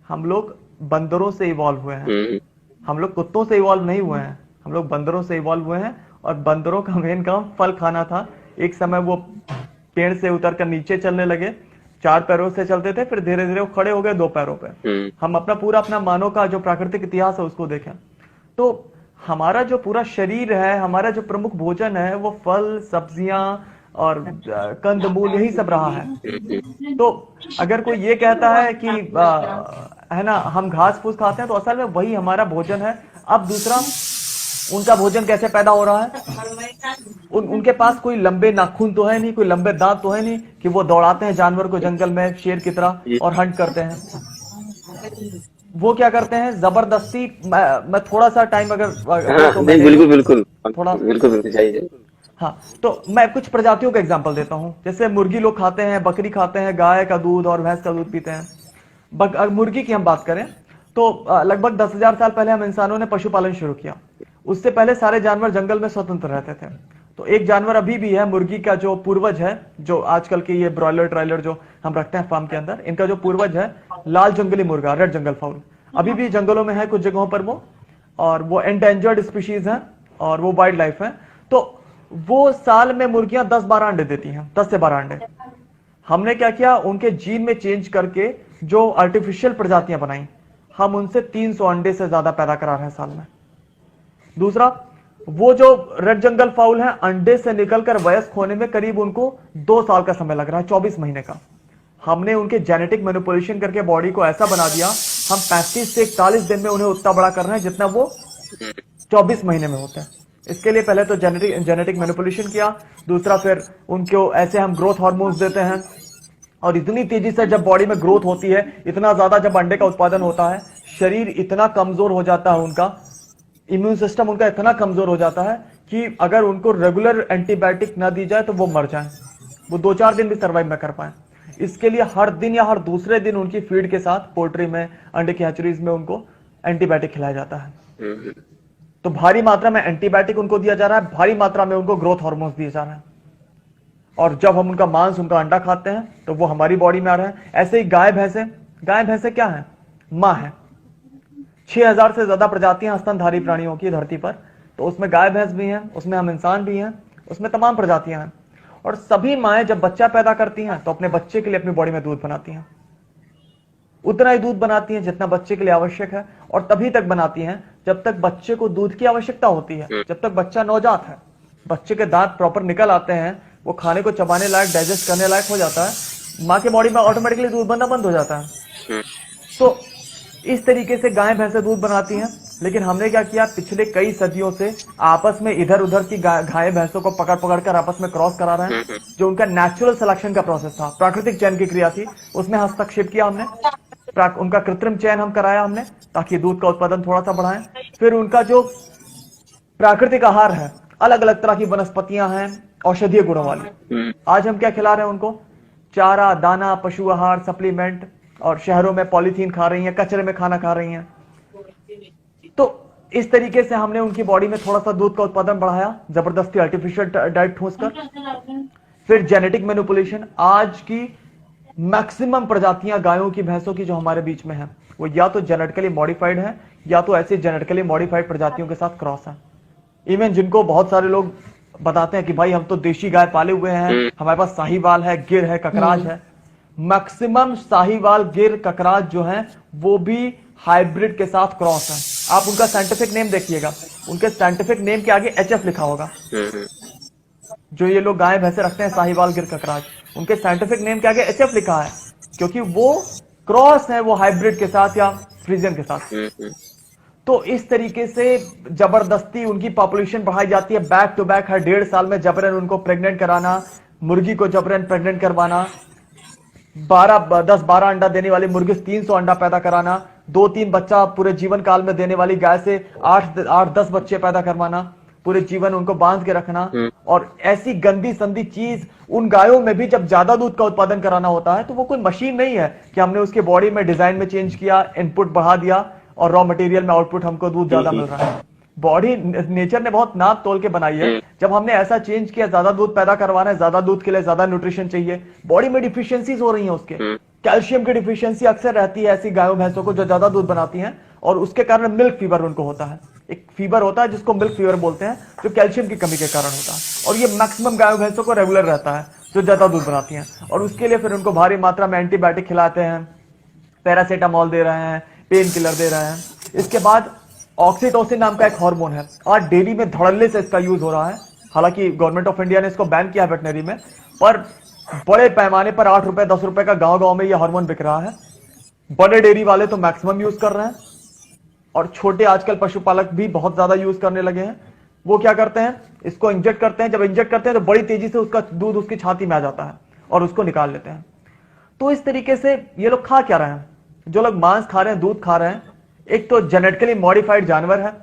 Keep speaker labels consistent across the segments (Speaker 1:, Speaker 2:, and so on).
Speaker 1: हम लोग बंदरों से इवॉल्व हुए हैं, हम लोग कुत्तों से इवॉल्व नहीं हुए हैं, हम लोग बंदरों से इवॉल्व हुए हैं। और बंदरों का मेन काम फल खाना था। एक समय वो पेड़ से उतरकर नीचे चलने लगे, चार पैरों से चलते थे, फिर धीरे धीरे वो खड़े हो गए दो पैरों पे। हम अपना मानव का जो प्राकृतिक इतिहास है उसको देखें तो हमारा जो पूरा शरीर है, हमारा जो प्रमुख भोजन है वो फल, सब्जियां और कंदमूल यही सब रहा है। तो अगर कोई ये कहता है कि है ना हम घास फूस खाते हैं, तो असल में वही हमारा भोजन है। अब दूसरा, उनका भोजन कैसे पैदा हो रहा है? उनके पास कोई लंबे नाखून तो है नहीं, कोई लंबे दांत तो है नहीं कि वो दौड़ाते हैं जानवर को जंगल में शेर की तरह और हंट करते हैं। वो क्या करते हैं जबरदस्ती। मैं थोड़ा सा टाइम अगर
Speaker 2: हाँ,
Speaker 1: तो मैं
Speaker 2: नहीं,
Speaker 1: ले लूं
Speaker 2: बिल्कुल बिल्कुल
Speaker 1: थोड़ा।
Speaker 2: बिल्कुल बिल्कुल चाहिए।
Speaker 1: हाँ, तो मैं कुछ प्रजातियों का एग्जांपल देता हूँ। जैसे मुर्गी लोग खाते हैं, बकरी खाते हैं, गाय का दूध और भैंस का दूध पीते हैं। अगर मुर्गी की हम बात करें तो लगभग 10,000 साल पहले हम इंसानों ने पशुपालन शुरू किया। उससे पहले सारे जानवर जंगल में स्वतंत्र रहते थे। तो एक जानवर अभी भी है, मुर्गी का जो पूर्वज है, जो आजकल के ये ब्रॉयलर ट्रायलर जो हम रखते हैं फार्म के अंदर, इनका जो पूर्वज है लाल जंगली मुर्गा, रेड जंगल फाउल, अभी भी जंगलों में है कुछ जगहों पर वो। और वो एंडेंजर्ड स्पीशीज है और वो वाइल्ड लाइफ है। तो वो साल में मुर्गियां 10-12 अंडे देती हैं, 10 से 12 अंडे। हमने क्या किया, उनके जीन में चेंज करके जो आर्टिफिशियल प्रजातियां बनाई, हम उनसे 300 अंडे से ज्यादा पैदा करा रहे हैं साल में। दूसरा, वो जो रेड जंगल फाउल है, अंडे से निकलकर वयस्क होने में करीब उनको 2 साल का समय लग रहा है, 24 महीने का। हमने उनके जेनेटिक मैनिपुलेशन करके बॉडी को ऐसा बना दिया, हम 35 से 41 दिन में उन्हें उतना बड़ा कर रहे हैं जितना वो 24 महीने में होता है। इसके लिए पहले तो जेनेटिक मैनिपुलेशन किया। दूसरा, फिर उनको ऐसे हम ग्रोथ हार्मोन्स देते हैं, और इतनी तेजी से जब बॉडी में ग्रोथ होती है, इतना ज्यादा जब अंडे का उत्पादन होता है, शरीर इतना कमजोर हो जाता है, उनका इम्यून सिस्टम उनका इतना कमजोर हो जाता है कि अगर उनको रेगुलर एंटीबायोटिक ना दी जाए तो वो मर जाए, वो 2-4 दिन भी सर्वाइव ना कर पाए। इसके लिए हर दिन या हर दूसरे दिन उनकी फीड के साथ पोल्ट्री में, अंडे की हैचरीज में उनको एंटीबायोटिक खिलाया जाता है। तो भारी मात्रा में एंटीबायोटिक उनको दिया जा रहा है, भारी मात्रा में उनको ग्रोथ हार्मोन्स दिए जा रहे हैं। और जब हम उनका मांस, उनका अंडा खाते हैं तो वो हमारी बॉडी में आ रहा है। ऐसे ही गाय भैंसे क्या है? माँ है। 6,000 से ज्यादा प्रजातियां स्तनधारी प्राणियों की धरती पर। तो उसमें गाय भैंस भी हैं, उसमें हम इंसान भी हैं, उसमें तमाम प्रजातियां हैं। और सभी माएँ जब बच्चा पैदा करती हैं तो अपने बच्चे के लिए अपनी बॉडी में दूध बनाती हैं। उतना ही दूध बनाती हैं जितना बच्चे के लिए आवश्यक है, और तभी तक बनाती हैं जब तक बच्चे को दूध की आवश्यकता होती है, जब तक बच्चा नवजात है। बच्चे के दांत प्रॉपर निकल आते हैं, वो खाने को चबाने लायक, डाइजेस्ट करने लायक हो जाता है, माँ के बॉडी में ऑटोमेटिकली दूध बनना बंद हो जाता है। तो इस तरीके से गाय भैंसे दूध बनाती हैं। लेकिन हमने क्या किया, पिछले कई सदियों से आपस में इधर उधर की गाय भैंसों को पकड़ पकड़ कर आपस में क्रॉस करा रहे हैं। जो उनका नेचुरल सिलेक्शन का प्रोसेस था, प्राकृतिक चयन की क्रिया थी, उसमें हस्तक्षेप किया हमने। उनका कृत्रिम चयन हम कराया हमने, ताकि दूध का उत्पादन थोड़ा सा बढ़ाएं। फिर उनका जो प्राकृतिक आहार है, अलग अलग तरह की वनस्पतियां हैं औषधीय गुणों वाली, आज हम क्या खिला रहे हैं उनको? चारा, दाना, पशु आहार, सप्लीमेंट। और शहरों में पॉलीथीन खा रही हैं, कचरे में खाना खा रही हैं। तो इस तरीके से हमने उनकी बॉडी में थोड़ा सा दूध का उत्पादन बढ़ाया, जबरदस्ती आर्टिफिशियल डाइट ठूंसकर। फिर जेनेटिक मैनिपुलेशन। आज की मैक्सिमम प्रजातियां गायों की, भैंसों की जो हमारे बीच में है, वो या तो जेनेटिकली मॉडिफाइड है या तो ऐसे जेनेटिकली मॉडिफाइड प्रजातियों के साथ क्रॉस है। इवन जिनको बहुत सारे लोग बताते हैं कि भाई हम तो देशी गाय पाले हुए हैं, हमारे पास साहीवाल है, गिर है, ककराज है। मैक्सिमम साहीवाल, गिर, ककराज जो है वो भी हाइब्रिड के साथ क्रॉस है। आप उनका साइंटिफिक नेम देखिएगा, उनके साइंटिफिक नेम के आगे HF लिखा होगा। जो ये लोग गाय भैंसे रखते हैं, साहीवाल, गिर, ककराज, उनके साइंटिफिक नेम के आगे HF लिखा है, क्योंकि वो क्रॉस है, वो हाइब्रिड के साथ या फ्रीजियन के साथ। तो इस तरीके से जबरदस्ती उनकी पॉपुलेशन बढ़ाई जाती है, बैक टू बैक। हर 1.5 साल में जबरन उनको प्रेग्नेंट कराना, मुर्गी को जबरन प्रेग्नेंट करवाना, 10-12 अंडा देने वाली मुर्गी से 300 अंडा पैदा कराना, 2-3 बच्चा पूरे जीवन काल में देने वाली गाय से 8-10 बच्चे पैदा करवाना, पूरे जीवन उनको बांध के रखना। और ऐसी गंदी संदी चीज उन गायों में भी जब ज्यादा दूध का उत्पादन कराना होता है, तो वो कोई मशीन नहीं है कि हमने उसके बॉडी में डिजाइन में चेंज किया, इनपुट बढ़ा दिया और रॉ मटेरियल में आउटपुट हमको दूध ज्यादा मिल रहा है। बॉडी नेचर ने बहुत नाप तोल के बनाई है। जब हमने ऐसा चेंज किया, ज्यादा दूध पैदा करवाना है, ज्यादा दूध के लिए ज्यादा न्यूट्रिशन चाहिए, बॉडी में डिफिशियंसीज हो रही हैं उसके, कैल्शियम की डिफिशियंसी अक्सर रहती है ऐसी गायों भैंसों को जो ज्यादा दूध बनाती हैं, और उसके कारण मिल्क फीवर उनको होता है। एक फीवर होता है जिसको मिल्क फीवर बोलते हैं, जो कैल्शियम की कमी के कारण होता है, और ये मैक्सिमम गायों भैंसों को रेगुलर रहता है जो ज्यादा दूध बनाती हैं। और उसके लिए फिर उनको भारी मात्रा में एंटीबायोटिक खिलाते हैं, पैरासीटामोल दे रहे हैं, पेन किलर दे रहे हैं। इसके बाद ऑक्सीटोसिन नाम का एक हार्मोन है, आज डेयरी में धड़ल्ले से इसका यूज हो रहा है। हालांकि गवर्नमेंट ऑफ इंडिया ने इसको बैन किया वेटनरी में, पर बड़े पैमाने पर 8 रुपए 10 रुपए का गांव गांव में यह हार्मोन बिक रहा है। बड़े डेयरी वाले तो मैक्सिमम यूज कर रहे हैं, और छोटे आजकल पशुपालक भी बहुत ज्यादा यूज करने लगे हैं। वो क्या करते हैं, इसको इंजेक्ट करते हैं। जब इंजेक्ट करते हैं तो बड़ी तेजी से उसका दूध उसकी छाती में आ जाता है और उसको निकाल लेते हैं। तो इस तरीके से ये लोग खा क्या रहे हैं, जो लोग मांस खा रहे हैं, दूध खा रहे हैं, एक तो जेनेटिकली मॉडिफाइड जानवर है,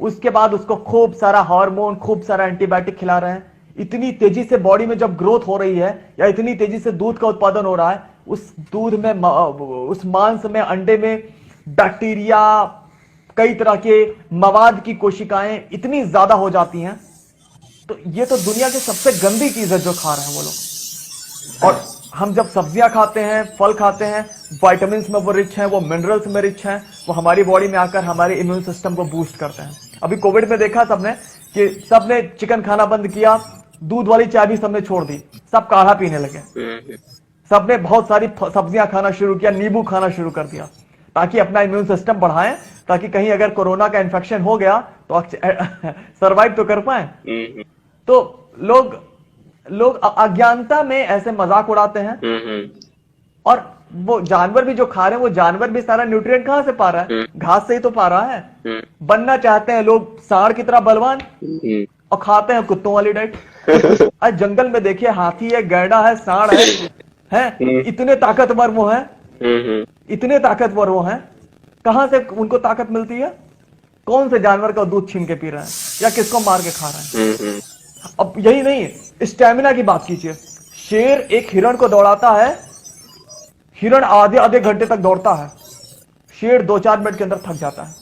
Speaker 1: उसके बाद उसको खूब सारा हार्मोन, खूब सारा एंटीबायोटिक खिला रहे हैं। इतनी तेजी से बॉडी में जब ग्रोथ हो रही है, या इतनी तेजी से दूध का उत्पादन हो रहा है, उस दूध में, उस मांस में, अंडे में बैक्टीरिया, कई तरह के मवाद की कोशिकाएं इतनी ज्यादा हो जाती हैं। तो ये तो दुनिया की सबसे गंदी चीज है जो खा रहे हैं वो लोग। और हम जब सब्जियां खाते हैं, फल खाते हैं, विटामिन में वो रिच हैं, वो मिनरल्स में रिच हैं, वो हमारी बॉडी में आकर हमारे इम्यून सिस्टम को बूस्ट करते हैं। अभी कोविड में देखा सबने कि सबने चिकन खाना बंद किया, दूध वाली चाय भी सबने छोड़ दी, सब काढ़ा पीने लगे। सबने बहुत सारी सब्जियां खाना शुरू किया, नींबू खाना शुरू कर दिया, ताकि अपना इम्यून सिस्टम बढ़ाएं, ताकि कहीं अगर कोरोना का इन्फेक्शन हो गया तो सरवाइव तो कर पाए। तो लोग अज्ञानता में ऐसे मजाक उड़ाते हैं। और वो जानवर भी जो खा रहे हैं, वो जानवर भी सारा न्यूट्रिएंट कहां से पा रहा है, घास से ही तो पा रहा है। बनना चाहते हैं लोग सांड की तरह बलवान, और खाते हैं कुत्तों वाली डाइट। आज जंगल में देखिए, हाथी है, गैंडा है, सांड है, इतने ताकतवर वो है, इतने ताकतवर वो हैं। कहां से उनको ताकत मिलती है, कौन से जानवर का दूध छीन के पी रहे हैं, या किसको मार के खा रहे हैं। अब यही नहीं, स्टेमिना की बात कीजिए। शेर एक हिरण को दौड़ाता है, हिरण आधे आधे घंटे तक दौड़ता है, शेर 2-4 मिनट के अंदर थक जाता है।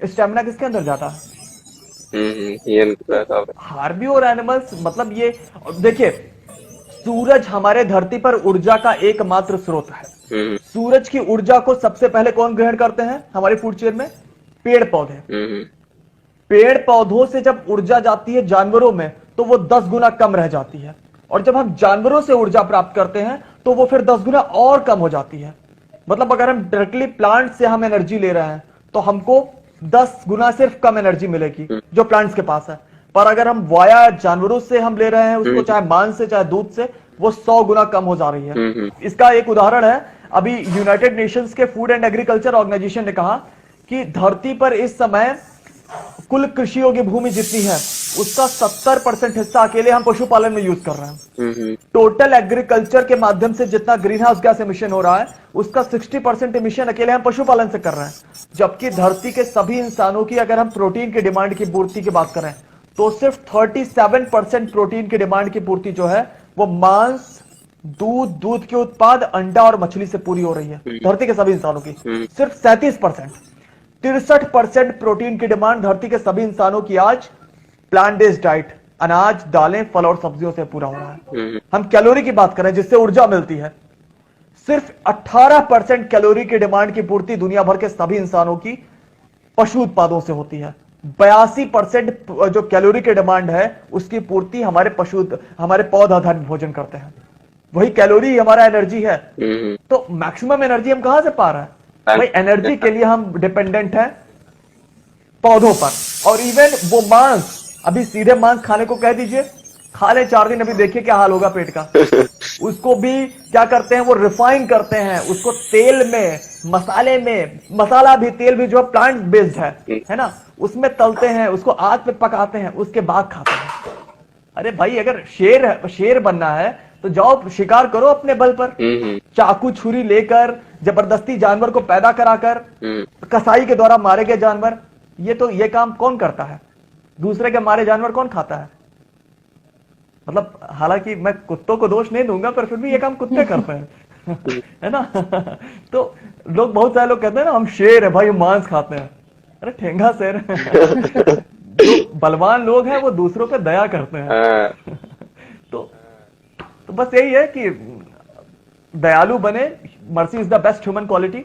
Speaker 1: स्टेमिना किसके अंदर जाता है, हार्बीवोर एनिमल्स। मतलब ये देखिए, सूरज हमारे धरती पर ऊर्जा का एकमात्र स्रोत है। सूरज की ऊर्जा को सबसे पहले कौन ग्रहण करते हैं हमारी फूड चेन में, पेड़ पौधे। पेड़ पौधों से जब ऊर्जा जाती है जानवरों में, तो वो 10 गुना कम रह जाती है, और जब हम जानवरों से ऊर्जा प्राप्त करते हैं तो वो फिर 10 गुना और कम हो जाती है। मतलब अगर हम डायरेक्टली प्लांट से हम एनर्जी ले रहे हैं तो हमको 10 गुना सिर्फ कम एनर्जी मिलेगी जो प्लांट्स के पास है, पर अगर हम वाया जानवरों से हम ले रहे हैं उसको, चाहे मांस से चाहे दूध से, वो 100 गुना कम हो जा रही है। इसका एक उदाहरण है, अभी यूनाइटेड नेशंस के फूड एंड एग्रीकल्चर ऑर्गेनाइजेशन ने कहा कि धरती पर इस समय कुल कृषि योग्य भूमि जितनी है उसका 70% हिस्सा अकेले हम पशुपालन में यूज कर रहे हैं। टोटल एग्रीकल्चर के माध्यम से जितना ग्रीन हाउस गैस एमिशन हो रहा है उसका 60% एमिशन अकेले हम पशुपालन से कर रहे हैं। जबकि धरती के सभी इंसानों की अगर हम प्रोटीन की डिमांड की पूर्ति की बात करें तो सिर्फ 37% प्रोटीन की डिमांड की पूर्ति जो है वो मांस, दूध, दूध के उत्पाद, अंडा और मछली से पूरी हो रही है धरती के सभी इंसानों की। सिर्फ 37%, 63% प्रोटीन की डिमांड धरती के सभी इंसानों की आज प्लांट बेस्ड डाइट, अनाज, दालें, फल और सब्जियों से पूरा हो रहा है। हम कैलोरी की बात करें जिससे ऊर्जा मिलती है, सिर्फ 18% कैलोरी की डिमांड की पूर्ति दुनिया भर के सभी इंसानों की पशु उत्पादों से होती है। 82% जो कैलोरी की डिमांड है उसकी पूर्ति हमारे पौध आधारित भोजन करते हैं। वही कैलोरी हमारा एनर्जी है। तो मैक्सिमम एनर्जी हम कहां से पा रहे हैं भाई, एनर्जी के लिए हम डिपेंडेंट हैं पौधों पर। और इवन वो मांस, अभी सीधे मांस खाने को कह दीजिए, खा ले 4 दिन, अभी देखिए क्या हाल होगा पेट का। उसको भी क्या करते हैं, वो रिफाइन करते हैं उसको तेल में, मसाले में, मसाला भी, तेल भी जो है प्लांट बेस्ड है ना, उसमें तलते हैं, उसको आग पे पकाते हैं, उसके बाद खाते हैं। अरे भाई, अगर शेर बनना है तो जाओ शिकार करो अपने बल पर, चाकू छुरी लेकर जबरदस्ती जानवर को पैदा कराकर, कसाई के द्वारा मारे गए जानवर। ये काम कौन करता है, दूसरे के मारे जानवर कौन खाता है। मतलब हालांकि मैं कुत्तों को दोष नहीं दूंगा, पर फिर भी ये काम कुत्ते करते हैं है ना। तो लोग, बहुत सारे लोग कहते हैं ना हम शेर है भाई, मांस खाते हैं। अरे ठेंगा शेर। जो बलवान लोग हैं वो दूसरों पे दया करते हैं। तो बस यही है कि दयालु बने, mercy is the best human quality,